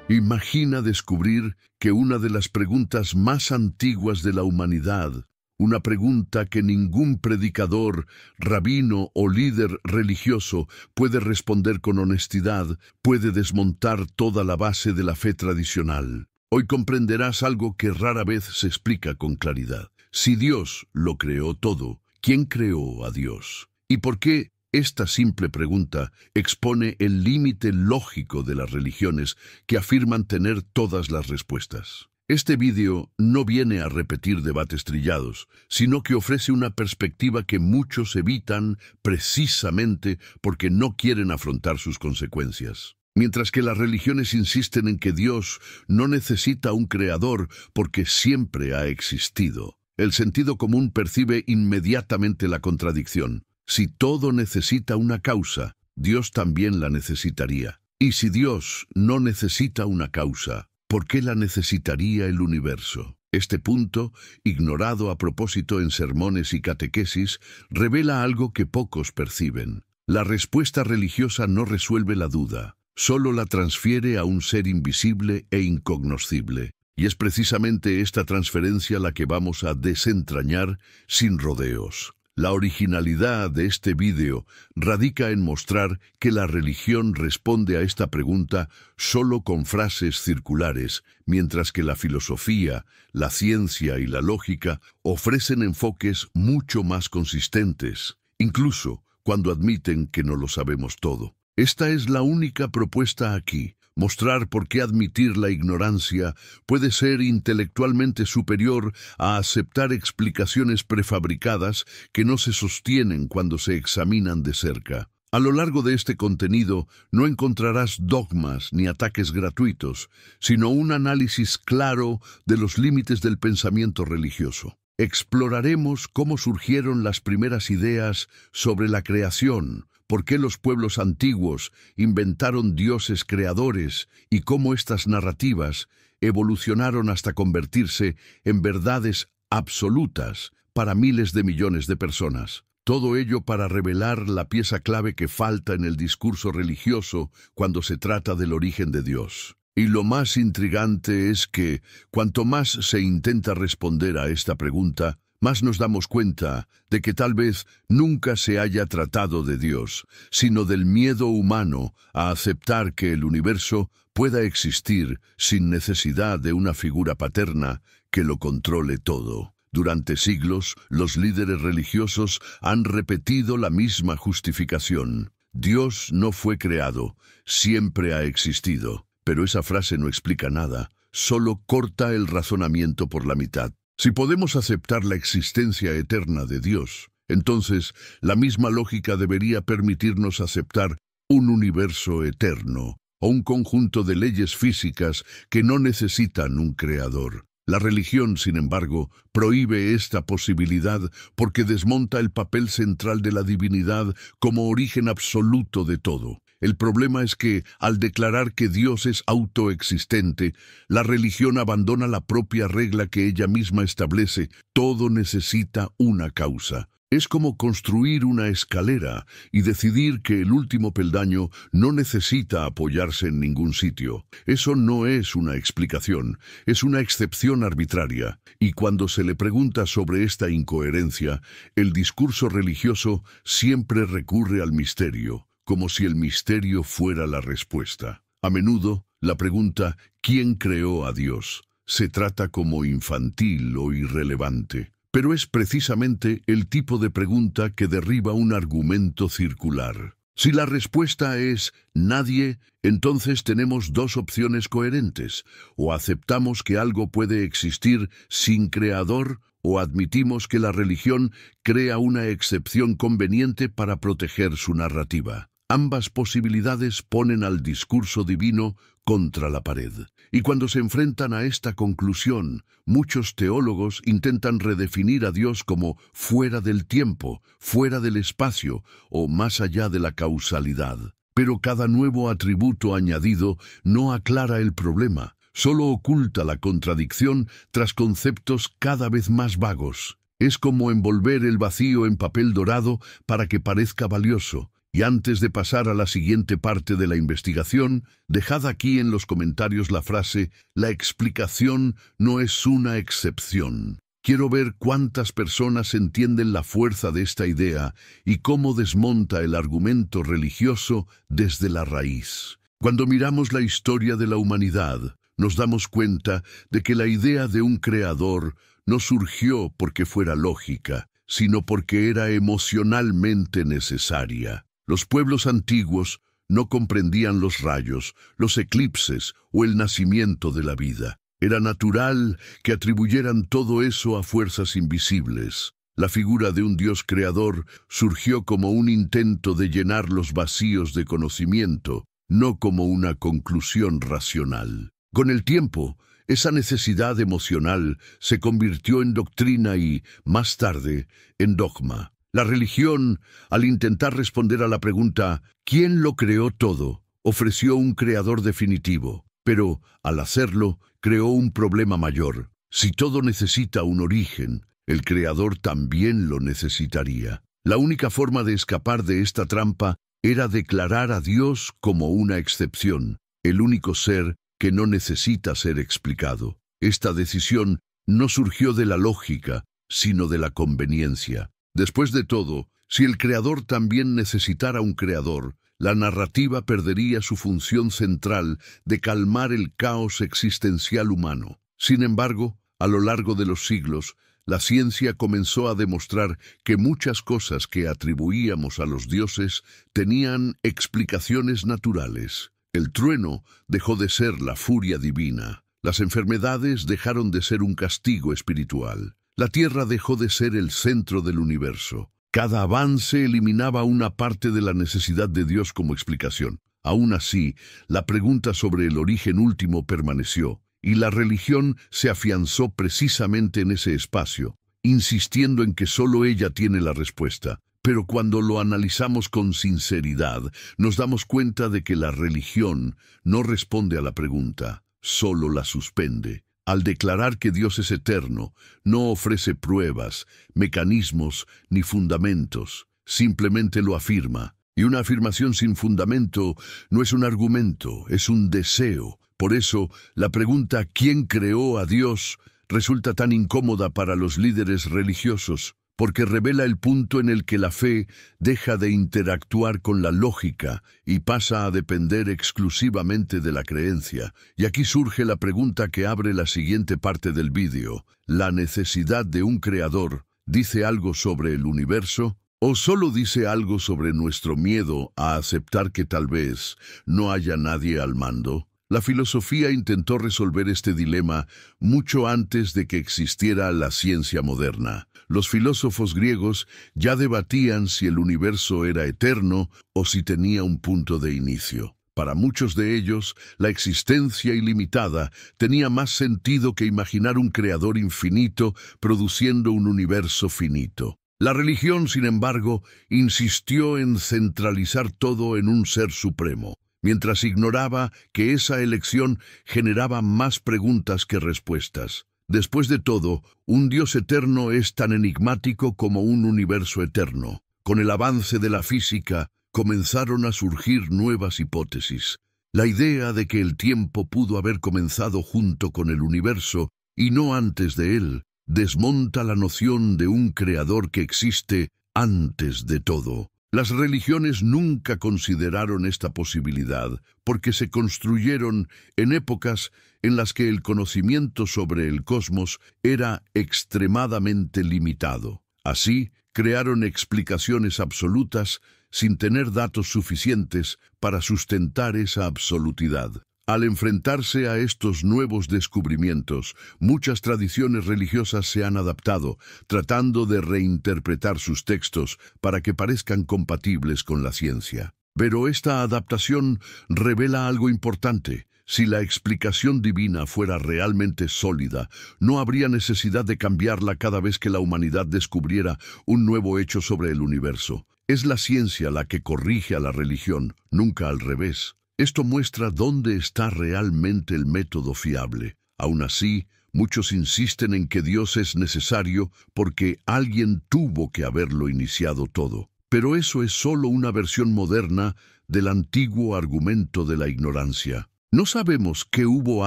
Imagina descubrir que una de las preguntas más antiguas de la humanidad, una pregunta que ningún predicador, rabino o líder religioso puede responder con honestidad, puede desmontar toda la base de la fe tradicional. Hoy comprenderás algo que rara vez se explica con claridad. Si Dios lo creó todo, ¿quién creó a Dios? ¿Y por qué? Esta simple pregunta expone el límite lógico de las religiones que afirman tener todas las respuestas. Este vídeo no viene a repetir debates trillados, sino que ofrece una perspectiva que muchos evitan precisamente porque no quieren afrontar sus consecuencias. Mientras que las religiones insisten en que Dios no necesita un creador porque siempre ha existido, el sentido común percibe inmediatamente la contradicción. Si todo necesita una causa, Dios también la necesitaría. Y si Dios no necesita una causa, ¿por qué la necesitaría el universo? Este punto, ignorado a propósito en sermones y catequesis, revela algo que pocos perciben. La respuesta religiosa no resuelve la duda, solo la transfiere a un ser invisible e incognoscible. Y es precisamente esta transferencia la que vamos a desentrañar sin rodeos. La originalidad de este vídeo radica en mostrar que la religión responde a esta pregunta solo con frases circulares, mientras que la filosofía, la ciencia y la lógica ofrecen enfoques mucho más consistentes, incluso cuando admiten que no lo sabemos todo. Esta es la única propuesta aquí. Mostrar por qué admitir la ignorancia puede ser intelectualmente superior a aceptar explicaciones prefabricadas que no se sostienen cuando se examinan de cerca. A lo largo de este contenido no encontrarás dogmas ni ataques gratuitos, sino un análisis claro de los límites del pensamiento religioso. Exploraremos cómo surgieron las primeras ideas sobre la creación, por qué los pueblos antiguos inventaron dioses creadores y cómo estas narrativas evolucionaron hasta convertirse en verdades absolutas para miles de millones de personas. Todo ello para revelar la pieza clave que falta en el discurso religioso cuando se trata del origen de Dios. Y lo más intrigante es que, cuanto más se intenta responder a esta pregunta, más nos damos cuenta de que tal vez nunca se haya tratado de Dios, sino del miedo humano a aceptar que el universo pueda existir sin necesidad de una figura paterna que lo controle todo. Durante siglos, los líderes religiosos han repetido la misma justificación. Dios no fue creado, siempre ha existido. Pero esa frase no explica nada, solo corta el razonamiento por la mitad. Si podemos aceptar la existencia eterna de Dios, entonces la misma lógica debería permitirnos aceptar un universo eterno o un conjunto de leyes físicas que no necesitan un creador. La religión, sin embargo, prohíbe esta posibilidad porque desmonta el papel central de la divinidad como origen absoluto de todo. El problema es que, al declarar que Dios es autoexistente, la religión abandona la propia regla que ella misma establece: todo necesita una causa. Es como construir una escalera y decidir que el último peldaño no necesita apoyarse en ningún sitio. Eso no es una explicación, es una excepción arbitraria. Y cuando se le pregunta sobre esta incoherencia, el discurso religioso siempre recurre al misterio, como si el misterio fuera la respuesta. A menudo, la pregunta ¿quién creó a Dios? Se trata como infantil o irrelevante. Pero es precisamente el tipo de pregunta que derriba un argumento circular. Si la respuesta es nadie, entonces tenemos dos opciones coherentes: o aceptamos que algo puede existir sin creador, o admitimos que la religión crea una excepción conveniente para proteger su narrativa. Ambas posibilidades ponen al discurso divino contra la pared. Y cuando se enfrentan a esta conclusión, muchos teólogos intentan redefinir a Dios como fuera del tiempo, fuera del espacio o más allá de la causalidad. Pero cada nuevo atributo añadido no aclara el problema, solo oculta la contradicción tras conceptos cada vez más vagos. Es como envolver el vacío en papel dorado para que parezca valioso, Y antes de pasar a la siguiente parte de la investigación, dejad aquí en los comentarios la frase «La explicación no es una excepción». Quiero ver cuántas personas entienden la fuerza de esta idea y cómo desmonta el argumento religioso desde la raíz. Cuando miramos la historia de la humanidad, nos damos cuenta de que la idea de un creador no surgió porque fuera lógica, sino porque era emocionalmente necesaria. Los pueblos antiguos no comprendían los rayos, los eclipses o el nacimiento de la vida. Era natural que atribuyeran todo eso a fuerzas invisibles. La figura de un Dios creador surgió como un intento de llenar los vacíos de conocimiento, no como una conclusión racional. Con el tiempo, esa necesidad emocional se convirtió en doctrina y, más tarde, en dogma. La religión, al intentar responder a la pregunta ¿quién lo creó todo?, ofreció un creador definitivo, pero, al hacerlo, creó un problema mayor. Si todo necesita un origen, el creador también lo necesitaría. La única forma de escapar de esta trampa era declarar a Dios como una excepción, el único ser que no necesita ser explicado. Esta decisión no surgió de la lógica, sino de la conveniencia. Después de todo, si el creador también necesitara un creador, la narrativa perdería su función central de calmar el caos existencial humano. Sin embargo, a lo largo de los siglos, la ciencia comenzó a demostrar que muchas cosas que atribuíamos a los dioses tenían explicaciones naturales. El trueno dejó de ser la furia divina. Las enfermedades dejaron de ser un castigo espiritual. La Tierra dejó de ser el centro del universo. Cada avance eliminaba una parte de la necesidad de Dios como explicación. Aún así, la pregunta sobre el origen último permaneció, y la religión se afianzó precisamente en ese espacio, insistiendo en que solo ella tiene la respuesta. Pero cuando lo analizamos con sinceridad, nos damos cuenta de que la religión no responde a la pregunta, solo la suspende. Al declarar que Dios es eterno, no ofrece pruebas, mecanismos ni fundamentos, simplemente lo afirma. Y una afirmación sin fundamento no es un argumento, es un deseo. Por eso, la pregunta ¿quién creó a Dios? Resulta tan incómoda para los líderes religiosos, porque revela el punto en el que la fe deja de interactuar con la lógica y pasa a depender exclusivamente de la creencia. Y aquí surge la pregunta que abre la siguiente parte del vídeo. ¿La necesidad de un creador dice algo sobre el universo? ¿O solo dice algo sobre nuestro miedo a aceptar que tal vez no haya nadie al mando? La filosofía intentó resolver este dilema mucho antes de que existiera la ciencia moderna. Los filósofos griegos ya debatían si el universo era eterno o si tenía un punto de inicio. Para muchos de ellos, la existencia ilimitada tenía más sentido que imaginar un creador infinito produciendo un universo finito. La religión, sin embargo, insistió en centralizar todo en un ser supremo, mientras ignoraba que esa elección generaba más preguntas que respuestas. Después de todo, un Dios eterno es tan enigmático como un universo eterno. Con el avance de la física, comenzaron a surgir nuevas hipótesis. La idea de que el tiempo pudo haber comenzado junto con el universo, y no antes de él, desmonta la noción de un creador que existe antes de todo. Las religiones nunca consideraron esta posibilidad, porque se construyeron en épocas en las que el conocimiento sobre el cosmos era extremadamente limitado. Así, crearon explicaciones absolutas sin tener datos suficientes para sustentar esa absolutidad. Al enfrentarse a estos nuevos descubrimientos, muchas tradiciones religiosas se han adaptado, tratando de reinterpretar sus textos para que parezcan compatibles con la ciencia. Pero esta adaptación revela algo importante. Si la explicación divina fuera realmente sólida, no habría necesidad de cambiarla cada vez que la humanidad descubriera un nuevo hecho sobre el universo. Es la ciencia la que corrige a la religión, nunca al revés. Esto muestra dónde está realmente el método fiable. Aún así, muchos insisten en que Dios es necesario porque alguien tuvo que haberlo iniciado todo. Pero eso es solo una versión moderna del antiguo argumento de la ignorancia. ¿No sabemos qué hubo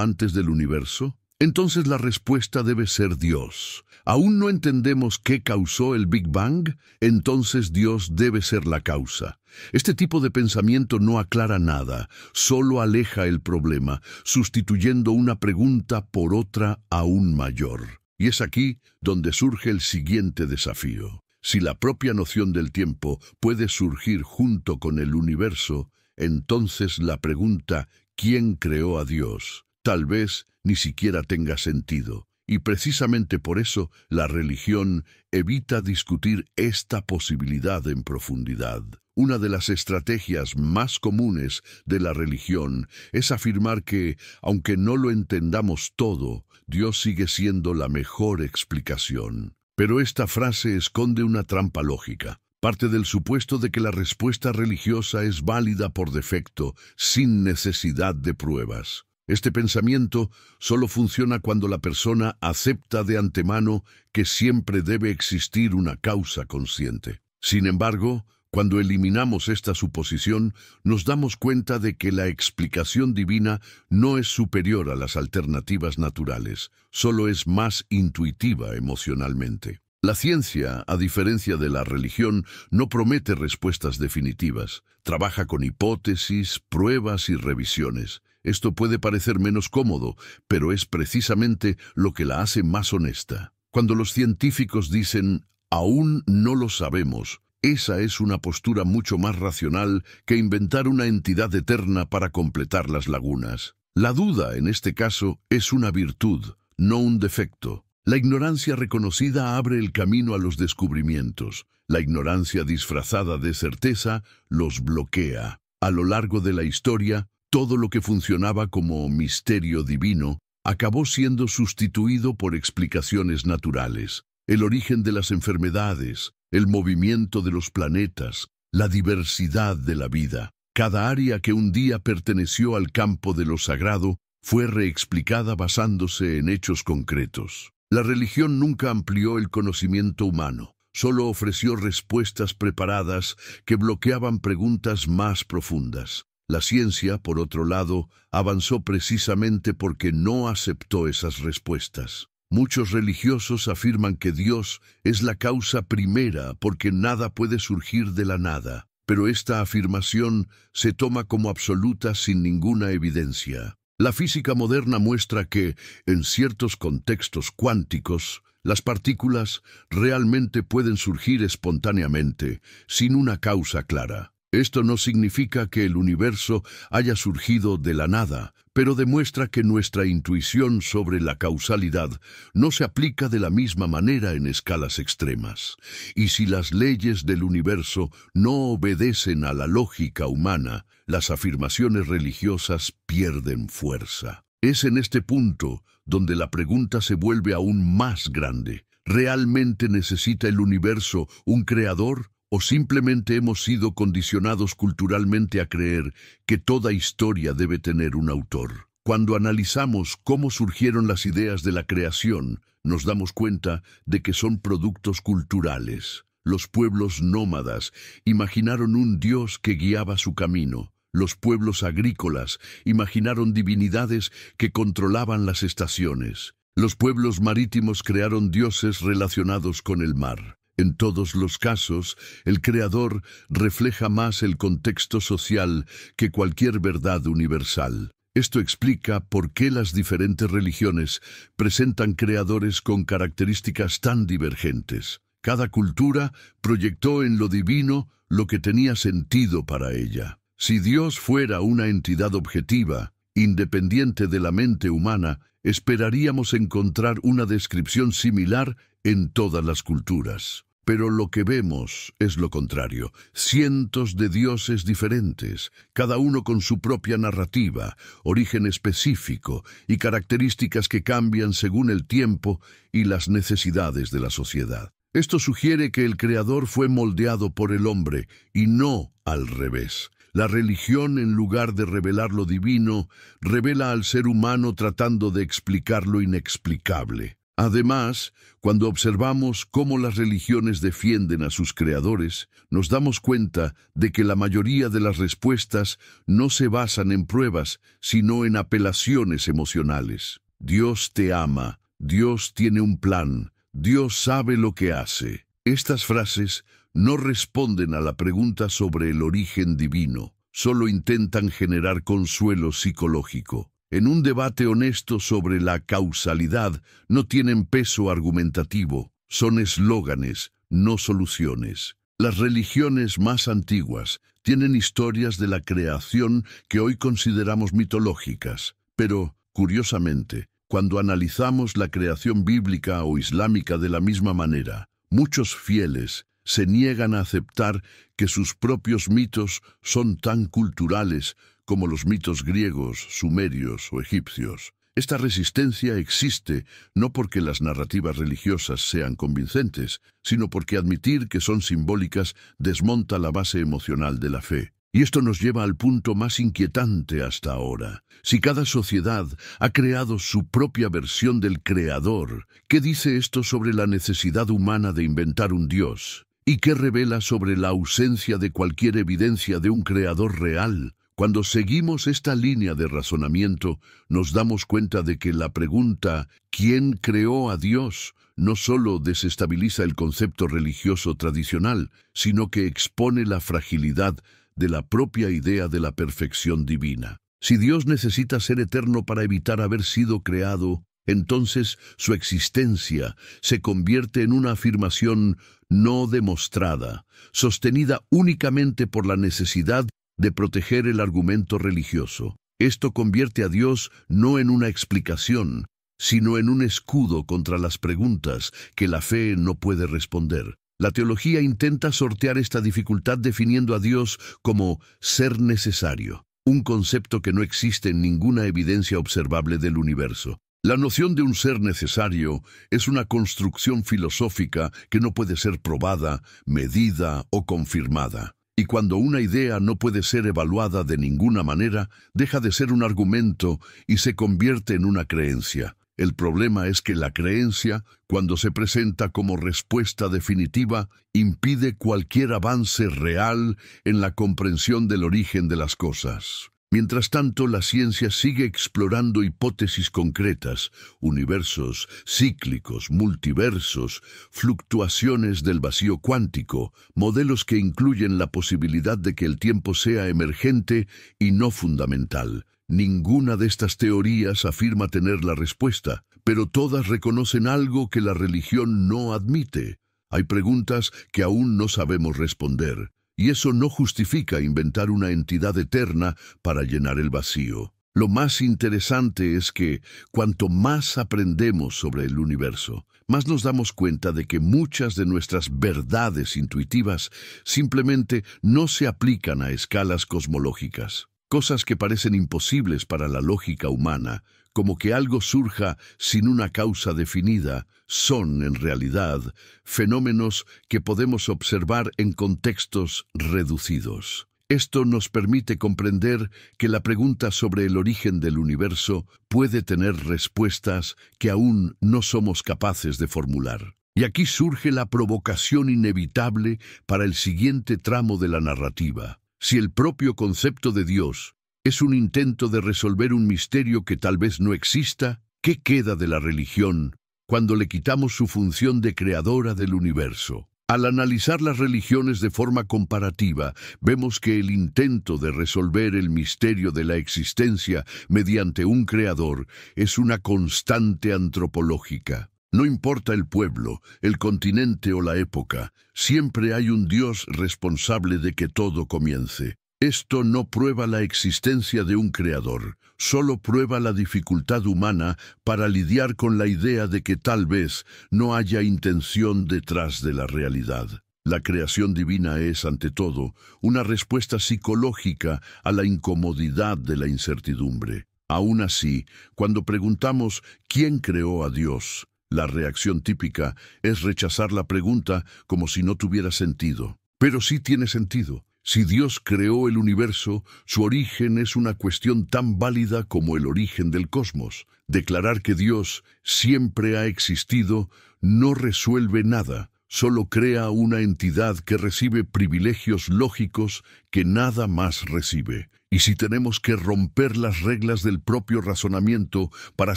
antes del universo? Entonces la respuesta debe ser Dios. ¿Aún no entendemos qué causó el Big Bang? Entonces Dios debe ser la causa. Este tipo de pensamiento no aclara nada, solo aleja el problema, sustituyendo una pregunta por otra aún mayor. Y es aquí donde surge el siguiente desafío. Si la propia noción del tiempo puede surgir junto con el universo, entonces la pregunta ¿quién creó a Dios? Tal vez ni siquiera tenga sentido. Y precisamente por eso la religión evita discutir esta posibilidad en profundidad. Una de las estrategias más comunes de la religión es afirmar que, aunque no lo entendamos todo, Dios sigue siendo la mejor explicación. Pero esta frase esconde una trampa lógica. Parte del supuesto de que la respuesta religiosa es válida por defecto, sin necesidad de pruebas. Este pensamiento solo funciona cuando la persona acepta de antemano que siempre debe existir una causa consciente. Sin embargo, cuando eliminamos esta suposición, nos damos cuenta de que la explicación divina no es superior a las alternativas naturales, solo es más intuitiva emocionalmente. La ciencia, a diferencia de la religión, no promete respuestas definitivas. Trabaja con hipótesis, pruebas y revisiones. Esto puede parecer menos cómodo, pero es precisamente lo que la hace más honesta. Cuando los científicos dicen, aún no lo sabemos, esa es una postura mucho más racional que inventar una entidad eterna para completar las lagunas. La duda, en este caso, es una virtud, no un defecto. La ignorancia reconocida abre el camino a los descubrimientos. La ignorancia disfrazada de certeza los bloquea. A lo largo de la historia, todo lo que funcionaba como misterio divino acabó siendo sustituido por explicaciones naturales. El origen de las enfermedades, el movimiento de los planetas, la diversidad de la vida. Cada área que un día perteneció al campo de lo sagrado fue reexplicada basándose en hechos concretos. La religión nunca amplió el conocimiento humano, solo ofreció respuestas preparadas que bloqueaban preguntas más profundas. La ciencia, por otro lado, avanzó precisamente porque no aceptó esas respuestas. Muchos religiosos afirman que Dios es la causa primera porque nada puede surgir de la nada, pero esta afirmación se toma como absoluta sin ninguna evidencia. La física moderna muestra que, en ciertos contextos cuánticos, las partículas realmente pueden surgir espontáneamente, sin una causa clara. Esto no significa que el universo haya surgido de la nada, pero demuestra que nuestra intuición sobre la causalidad no se aplica de la misma manera en escalas extremas. Y si las leyes del universo no obedecen a la lógica humana, las afirmaciones religiosas pierden fuerza. Es en este punto donde la pregunta se vuelve aún más grande. ¿Realmente necesita el universo un creador? ¿O simplemente hemos sido condicionados culturalmente a creer que toda historia debe tener un autor? Cuando analizamos cómo surgieron las ideas de la creación, nos damos cuenta de que son productos culturales. Los pueblos nómadas imaginaron un dios que guiaba su camino. Los pueblos agrícolas imaginaron divinidades que controlaban las estaciones. Los pueblos marítimos crearon dioses relacionados con el mar. En todos los casos, el Creador refleja más el contexto social que cualquier verdad universal. Esto explica por qué las diferentes religiones presentan creadores con características tan divergentes. Cada cultura proyectó en lo divino lo que tenía sentido para ella. Si Dios fuera una entidad objetiva, independiente de la mente humana, esperaríamos encontrar una descripción similar en todas las culturas. Pero lo que vemos es lo contrario. Cientos de dioses diferentes, cada uno con su propia narrativa, origen específico y características que cambian según el tiempo y las necesidades de la sociedad. Esto sugiere que el Creador fue moldeado por el hombre y no al revés. La religión, en lugar de revelar lo divino, revela al ser humano tratando de explicar lo inexplicable. Además, cuando observamos cómo las religiones defienden a sus creadores, nos damos cuenta de que la mayoría de las respuestas no se basan en pruebas, sino en apelaciones emocionales. Dios te ama, Dios tiene un plan, Dios sabe lo que hace. Estas frases no responden a la pregunta sobre el origen divino, solo intentan generar consuelo psicológico. En un debate honesto sobre la causalidad no tienen peso argumentativo, son eslóganes, no soluciones. Las religiones más antiguas tienen historias de la creación que hoy consideramos mitológicas, pero, curiosamente, cuando analizamos la creación bíblica o islámica de la misma manera, muchos fieles se niegan a aceptar que sus propios mitos son tan culturales como los mitos griegos, sumerios o egipcios. Esta resistencia existe no porque las narrativas religiosas sean convincentes, sino porque admitir que son simbólicas desmonta la base emocional de la fe. Y esto nos lleva al punto más inquietante hasta ahora. Si cada sociedad ha creado su propia versión del Creador, ¿qué dice esto sobre la necesidad humana de inventar un Dios? ¿Y qué revela sobre la ausencia de cualquier evidencia de un Creador real? Cuando seguimos esta línea de razonamiento, nos damos cuenta de que la pregunta ¿quién creó a Dios? No solo desestabiliza el concepto religioso tradicional, sino que expone la fragilidad de la propia idea de la perfección divina. Si Dios necesita ser eterno para evitar haber sido creado, entonces su existencia se convierte en una afirmación no demostrada, sostenida únicamente por la necesidad de proteger el argumento religioso. Esto convierte a Dios no en una explicación, sino en un escudo contra las preguntas que la fe no puede responder. La teología intenta sortear esta dificultad definiendo a Dios como ser necesario, un concepto que no existe en ninguna evidencia observable del universo. La noción de un ser necesario es una construcción filosófica que no puede ser probada, medida o confirmada. Y cuando una idea no puede ser evaluada de ninguna manera, deja de ser un argumento y se convierte en una creencia. El problema es que la creencia, cuando se presenta como respuesta definitiva, impide cualquier avance real en la comprensión del origen de las cosas. Mientras tanto, la ciencia sigue explorando hipótesis concretas, universos cíclicos, multiversos, fluctuaciones del vacío cuántico, modelos que incluyen la posibilidad de que el tiempo sea emergente y no fundamental. Ninguna de estas teorías afirma tener la respuesta, pero todas reconocen algo que la religión no admite. Hay preguntas que aún no sabemos responder. Y eso no justifica inventar una entidad eterna para llenar el vacío. Lo más interesante es que, cuanto más aprendemos sobre el universo, más nos damos cuenta de que muchas de nuestras verdades intuitivas simplemente no se aplican a escalas cosmológicas. Cosas que parecen imposibles para la lógica humana, como que algo surja sin una causa definida, son, en realidad, fenómenos que podemos observar en contextos reducidos. Esto nos permite comprender que la pregunta sobre el origen del universo puede tener respuestas que aún no somos capaces de formular. Y aquí surge la provocación inevitable para el siguiente tramo de la narrativa. Si el propio concepto de Dios es un intento de resolver un misterio que tal vez no exista, ¿qué queda de la religión cuando le quitamos su función de creadora del universo? Al analizar las religiones de forma comparativa, vemos que el intento de resolver el misterio de la existencia mediante un creador es una constante antropológica. No importa el pueblo, el continente o la época, siempre hay un Dios responsable de que todo comience. Esto no prueba la existencia de un creador, solo prueba la dificultad humana para lidiar con la idea de que tal vez no haya intención detrás de la realidad. La creación divina es, ante todo, una respuesta psicológica a la incomodidad de la incertidumbre. Aún así, cuando preguntamos ¿quién creó a Dios?, la reacción típica es rechazar la pregunta como si no tuviera sentido. Pero sí tiene sentido. Si Dios creó el universo, su origen es una cuestión tan válida como el origen del cosmos. Declarar que Dios siempre ha existido no resuelve nada, solo crea una entidad que recibe privilegios lógicos que nada más recibe. Y si tenemos que romper las reglas del propio razonamiento para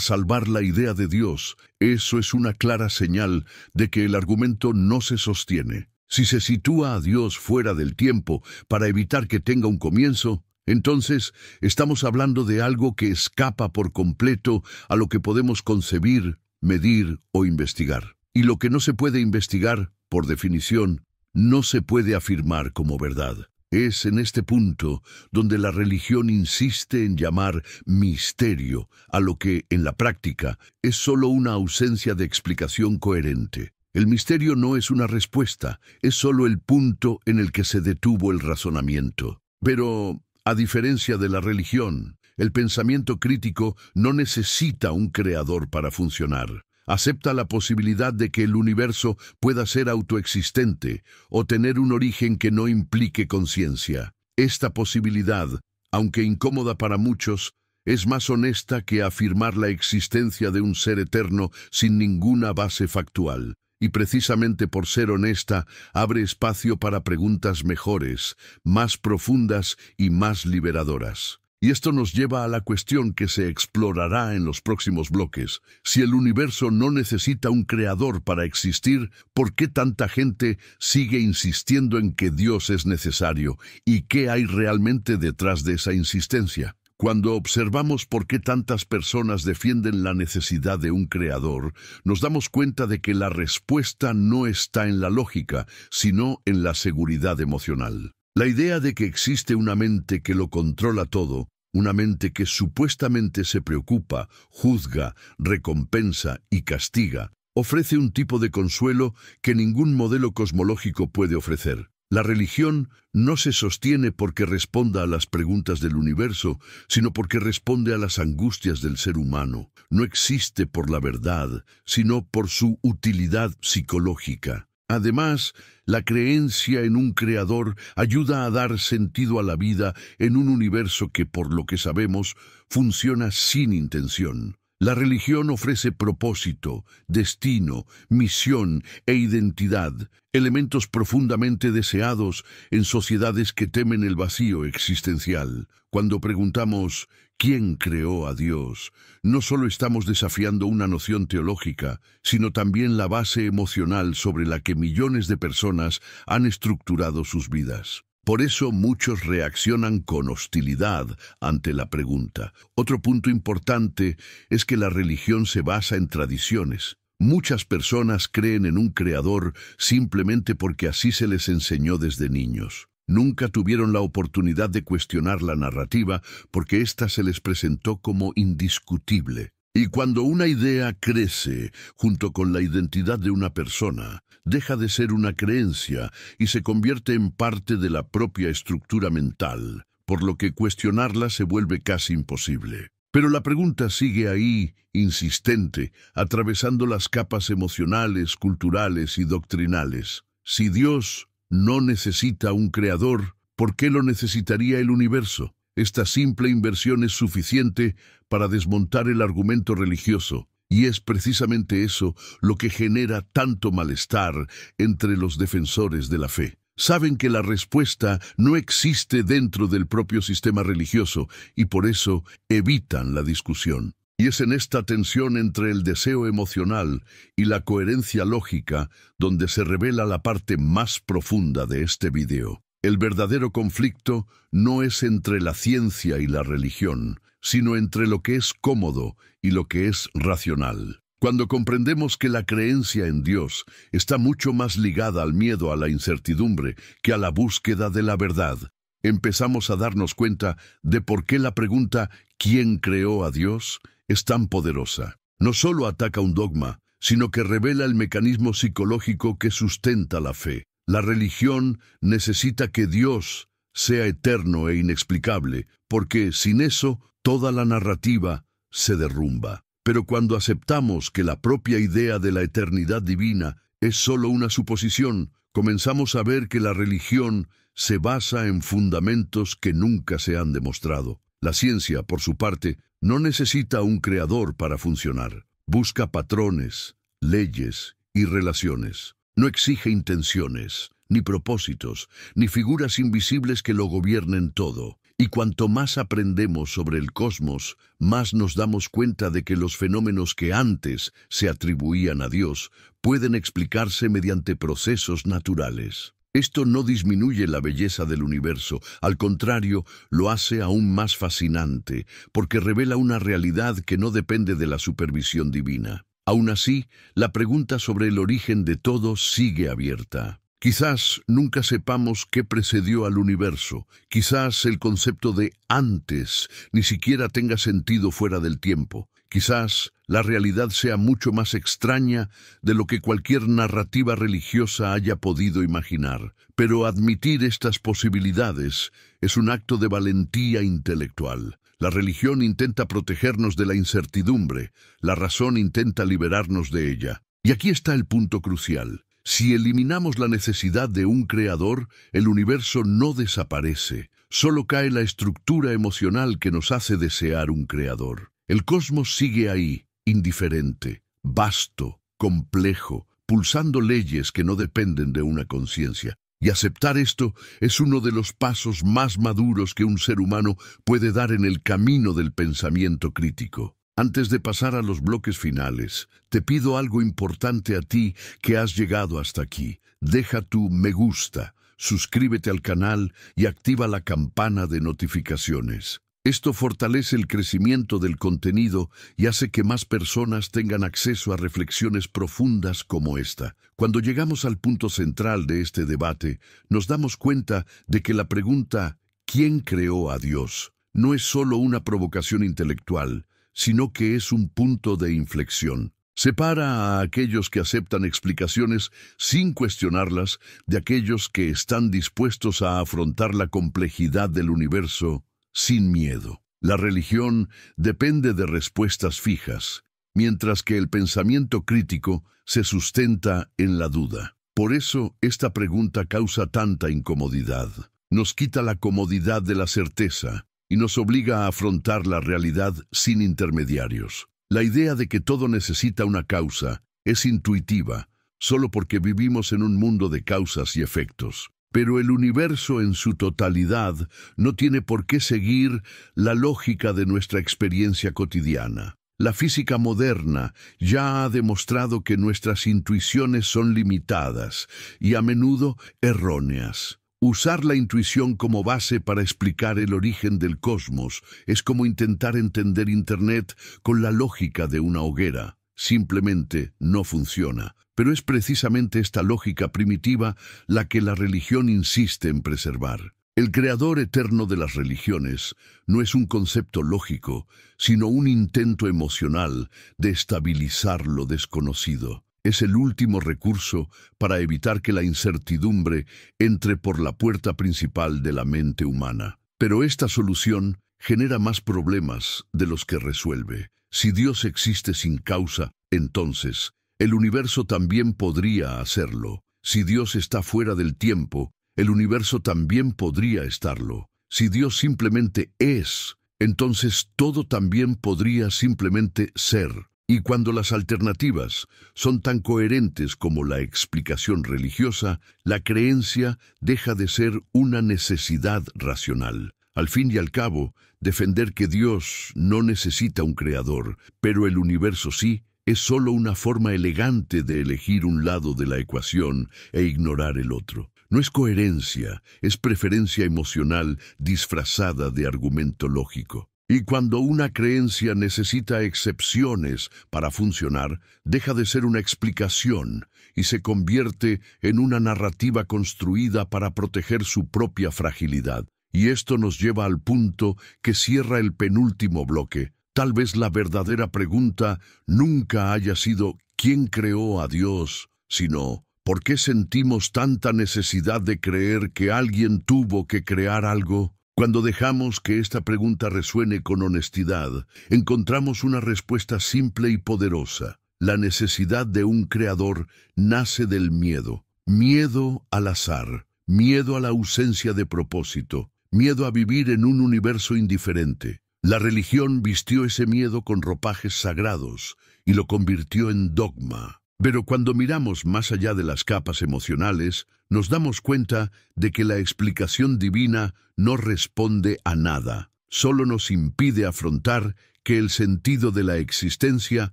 salvar la idea de Dios, eso es una clara señal de que el argumento no se sostiene. Si se sitúa a Dios fuera del tiempo para evitar que tenga un comienzo, entonces estamos hablando de algo que escapa por completo a lo que podemos concebir, medir o investigar. Y lo que no se puede investigar, por definición, no se puede afirmar como verdad. Es en este punto donde la religión insiste en llamar misterio a lo que, en la práctica, es solo una ausencia de explicación coherente. El misterio no es una respuesta, es solo el punto en el que se detuvo el razonamiento. Pero, a diferencia de la religión, el pensamiento crítico no necesita un creador para funcionar. Acepta la posibilidad de que el universo pueda ser autoexistente o tener un origen que no implique conciencia. Esta posibilidad, aunque incómoda para muchos, es más honesta que afirmar la existencia de un ser eterno sin ninguna base factual. Y precisamente por ser honesta, abre espacio para preguntas mejores, más profundas y más liberadoras. Y esto nos lleva a la cuestión que se explorará en los próximos bloques. Si el universo no necesita un creador para existir, ¿por qué tanta gente sigue insistiendo en que Dios es necesario? ¿Y qué hay realmente detrás de esa insistencia? Cuando observamos por qué tantas personas defienden la necesidad de un creador, nos damos cuenta de que la respuesta no está en la lógica, sino en la seguridad emocional. La idea de que existe una mente que lo controla todo, una mente que supuestamente se preocupa, juzga, recompensa y castiga, ofrece un tipo de consuelo que ningún modelo cosmológico puede ofrecer. La religión no se sostiene porque responda a las preguntas del universo, sino porque responde a las angustias del ser humano. No existe por la verdad, sino por su utilidad psicológica. Además, la creencia en un creador ayuda a dar sentido a la vida en un universo que, por lo que sabemos, funciona sin intención. La religión ofrece propósito, destino, misión e identidad, elementos profundamente deseados en sociedades que temen el vacío existencial. Cuando preguntamos ¿quién creó a Dios?, no solo estamos desafiando una noción teológica, sino también la base emocional sobre la que millones de personas han estructurado sus vidas. Por eso muchos reaccionan con hostilidad ante la pregunta. Otro punto importante es que la religión se basa en tradiciones. Muchas personas creen en un creador simplemente porque así se les enseñó desde niños. Nunca tuvieron la oportunidad de cuestionar la narrativa porque ésta se les presentó como indiscutible. Y cuando una idea crece junto con la identidad de una persona, deja de ser una creencia y se convierte en parte de la propia estructura mental, por lo que cuestionarla se vuelve casi imposible. Pero la pregunta sigue ahí, insistente, atravesando las capas emocionales, culturales y doctrinales. Si Dios no necesita un creador, ¿por qué lo necesitaría el universo? Esta simple inversión es suficiente para desmontar el argumento religioso, y es precisamente eso lo que genera tanto malestar entre los defensores de la fe. Saben que la respuesta no existe dentro del propio sistema religioso, y por eso evitan la discusión. Y es en esta tensión entre el deseo emocional y la coherencia lógica donde se revela la parte más profunda de este video. El verdadero conflicto no es entre la ciencia y la religión, sino entre lo que es cómodo y lo que es racional. Cuando comprendemos que la creencia en Dios está mucho más ligada al miedo a la incertidumbre que a la búsqueda de la verdad, empezamos a darnos cuenta de por qué la pregunta ¿quién creó a Dios?, es tan poderosa. No solo ataca un dogma, sino que revela el mecanismo psicológico que sustenta la fe. La religión necesita que Dios sea eterno e inexplicable, porque sin eso toda la narrativa se derrumba. Pero cuando aceptamos que la propia idea de la eternidad divina es solo una suposición, comenzamos a ver que la religión se basa en fundamentos que nunca se han demostrado. La ciencia, por su parte, no necesita un creador para funcionar. Busca patrones, leyes y relaciones. No exige intenciones, ni propósitos, ni figuras invisibles que lo gobiernen todo. Y cuanto más aprendemos sobre el cosmos, más nos damos cuenta de que los fenómenos que antes se atribuían a Dios pueden explicarse mediante procesos naturales. Esto no disminuye la belleza del universo, al contrario, lo hace aún más fascinante, porque revela una realidad que no depende de la supervisión divina. Aún así, la pregunta sobre el origen de todo sigue abierta. Quizás nunca sepamos qué precedió al universo. Quizás el concepto de antes ni siquiera tenga sentido fuera del tiempo. Quizás la realidad sea mucho más extraña de lo que cualquier narrativa religiosa haya podido imaginar. Pero admitir estas posibilidades es un acto de valentía intelectual. La religión intenta protegernos de la incertidumbre. La razón intenta liberarnos de ella. Y aquí está el punto crucial. Si eliminamos la necesidad de un creador, el universo no desaparece. Solo cae la estructura emocional que nos hace desear un creador. El cosmos sigue ahí, indiferente, vasto, complejo, pulsando leyes que no dependen de una conciencia. Y aceptar esto es uno de los pasos más maduros que un ser humano puede dar en el camino del pensamiento crítico. Antes de pasar a los bloques finales, te pido algo importante a ti que has llegado hasta aquí. Deja tu me gusta, suscríbete al canal y activa la campana de notificaciones. Esto fortalece el crecimiento del contenido y hace que más personas tengan acceso a reflexiones profundas como esta. Cuando llegamos al punto central de este debate, nos damos cuenta de que la pregunta ¿quién creó a Dios? No es solo una provocación intelectual, sino que es un punto de inflexión. Separa a aquellos que aceptan explicaciones sin cuestionarlas de aquellos que están dispuestos a afrontar la complejidad del universo sin miedo. La religión depende de respuestas fijas, mientras que el pensamiento crítico se sustenta en la duda. Por eso, esta pregunta causa tanta incomodidad. Nos quita la comodidad de la certeza y nos obliga a afrontar la realidad sin intermediarios. La idea de que todo necesita una causa es intuitiva, solo porque vivimos en un mundo de causas y efectos. Pero el universo en su totalidad no tiene por qué seguir la lógica de nuestra experiencia cotidiana. La física moderna ya ha demostrado que nuestras intuiciones son limitadas y a menudo erróneas. Usar la intuición como base para explicar el origen del cosmos es como intentar entender Internet con la lógica de una hoguera. Simplemente no funciona. Pero es precisamente esta lógica primitiva la que la religión insiste en preservar. El creador eterno de las religiones no es un concepto lógico, sino un intento emocional de estabilizar lo desconocido. Es el último recurso para evitar que la incertidumbre entre por la puerta principal de la mente humana. Pero esta solución genera más problemas de los que resuelve. Si Dios existe sin causa, entonces el universo también podría hacerlo. Si Dios está fuera del tiempo, el universo también podría estarlo. Si Dios simplemente es, entonces todo también podría simplemente ser. Y cuando las alternativas son tan coherentes como la explicación religiosa, la creencia deja de ser una necesidad racional. Al fin y al cabo, defender que Dios no necesita un creador, pero el universo sí, es solo una forma elegante de elegir un lado de la ecuación e ignorar el otro. No es coherencia, es preferencia emocional disfrazada de argumento lógico. Y cuando una creencia necesita excepciones para funcionar, deja de ser una explicación y se convierte en una narrativa construida para proteger su propia fragilidad. Y esto nos lleva al punto que cierra el penúltimo bloque. Tal vez la verdadera pregunta nunca haya sido ¿quién creó a Dios?, sino ¿por qué sentimos tanta necesidad de creer que alguien tuvo que crear algo? Cuando dejamos que esta pregunta resuene con honestidad, encontramos una respuesta simple y poderosa. La necesidad de un creador nace del miedo. Miedo al azar, miedo a la ausencia de propósito, miedo a vivir en un universo indiferente. La religión vistió ese miedo con ropajes sagrados y lo convirtió en dogma. Pero cuando miramos más allá de las capas emocionales, nos damos cuenta de que la explicación divina no responde a nada. Solo nos impide afrontar que el sentido de la existencia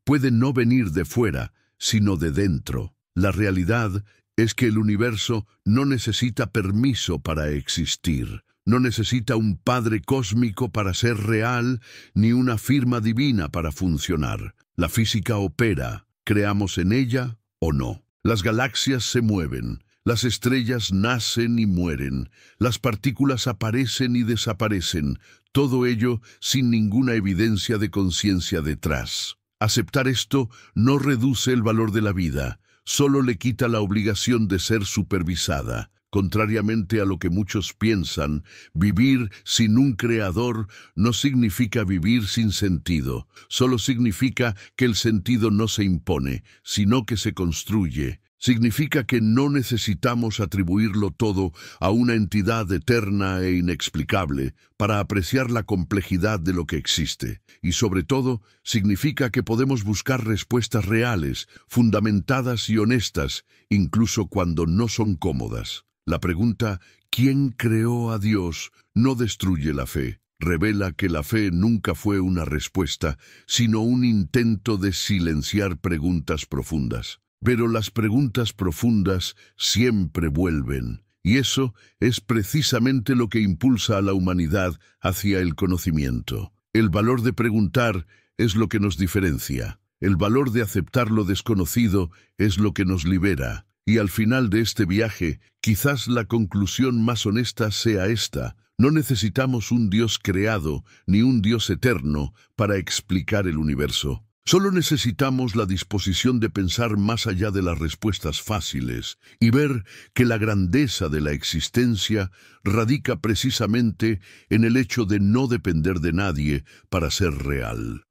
puede no venir de fuera, sino de dentro. La realidad es que el universo no necesita permiso para existir. No necesita un padre cósmico para ser real, ni una firma divina para funcionar. La física opera, creamos en ella o no. Las galaxias se mueven, las estrellas nacen y mueren, las partículas aparecen y desaparecen, todo ello sin ninguna evidencia de conciencia detrás. Aceptar esto no reduce el valor de la vida, solo le quita la obligación de ser supervisada. Contrariamente a lo que muchos piensan, vivir sin un creador no significa vivir sin sentido. Solo significa que el sentido no se impone, sino que se construye. Significa que no necesitamos atribuirlo todo a una entidad eterna e inexplicable para apreciar la complejidad de lo que existe. Y sobre todo, significa que podemos buscar respuestas reales, fundamentadas y honestas, incluso cuando no son cómodas. La pregunta ¿quién creó a Dios? No destruye la fe. Revela que la fe nunca fue una respuesta, sino un intento de silenciar preguntas profundas. Pero las preguntas profundas siempre vuelven, y eso es precisamente lo que impulsa a la humanidad hacia el conocimiento. El valor de preguntar es lo que nos diferencia. El valor de aceptar lo desconocido es lo que nos libera. Y al final de este viaje, quizás la conclusión más honesta sea esta: no necesitamos un Dios creado ni un Dios eterno para explicar el universo. Solo necesitamos la disposición de pensar más allá de las respuestas fáciles y ver que la grandeza de la existencia radica precisamente en el hecho de no depender de nadie para ser real.